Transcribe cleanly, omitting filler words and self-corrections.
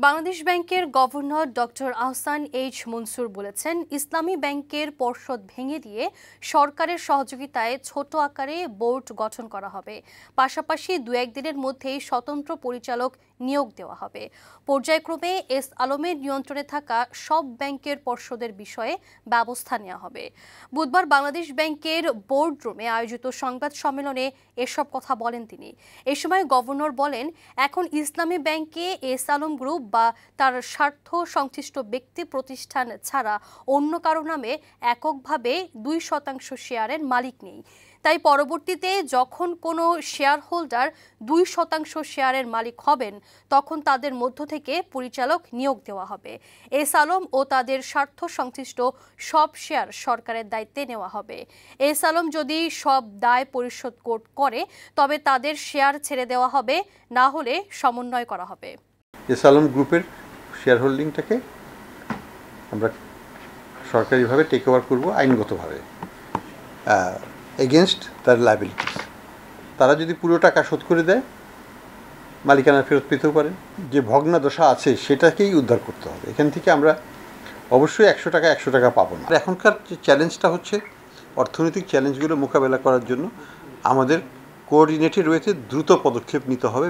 বাংলাদেশ ব্যাংকের governor doctor Ahsan H Mansur বলেছেন, ইসলামী ব্যাংকের পর্ষদ ভেঙে দিয়ে সরকারের সহযোগিতায় ছোট আকারে বোর্ড গঠন করা হবে। পাশাপাশি দু-এক দিনের মধ্যেই স্বতন্ত্র পরিচালক নিয়োগ দেওয়া হবে। পর্যায়ক্রমে এস আলমের নিয়ন্ত্রণে থাকা সব ব্যাংকের পর্ষদের বিষয়ে ব্যবস্থা নেওয়া হবে। বুধবার বাংলাদেশ ব্যাংকের বোর্ড রুমে আয়োজিত সংবাদ সম্মেলনে এসব কথা বলেন তিনি। এ সময় গভর্নর বলেন, এখন ইসলামী ব্যাংকে এস আলম গ্রুপ বা তার স্বার্থ সংশ্লিষ্ট ব্যক্তি প্রতিষ্ঠান ছাড়া অন্য কারো নামে এককভাবে 2% শেয়ারের মালিক নেই। তাই পরবর্তীতে যখন কোনো শেয়ার হোল্ডার 2% শেয়ারের মালিক হবেন, তখন তাদের মধ্য থেকে পরিচালক নিয়োগ দেওয়া হবে। এস আলম ও তাদের স্বার্থ সংশ্লিষ্ট সব শেয়ার সরকারের দায়িত্বে নেওয়া হবে। এস আলম যদি সব দায় পরিশোধ করে তবে তাদের শেয়ার ছেড়ে দেওয়া হবে, না হলে সমন্বয় করা হবে। এস আলম গ্রুপের শেয়ার হোল্ডিংটাকে আমরা সরকারিভাবে টেক ওভার করবো আইনগতভাবে এগেনস্ট তার লায়াবিলিটিস। তারা যদি পুরো টাকা শোধ করে দেয়, মালিকানা ফেরত পেতেও পারেন। যে ভগ্নাদশা আছে সেটাকেই উদ্ধার করতে হবে। এখান থেকে আমরা অবশ্যই 100 টাকা পাবো না। এখনকার যে চ্যালেঞ্জটা হচ্ছে, অর্থনৈতিক চ্যালেঞ্জগুলো মোকাবেলা করার জন্য আমাদের কোঅর্ডিনেটেড ওয়েতে দ্রুত পদক্ষেপ নিতে হবে।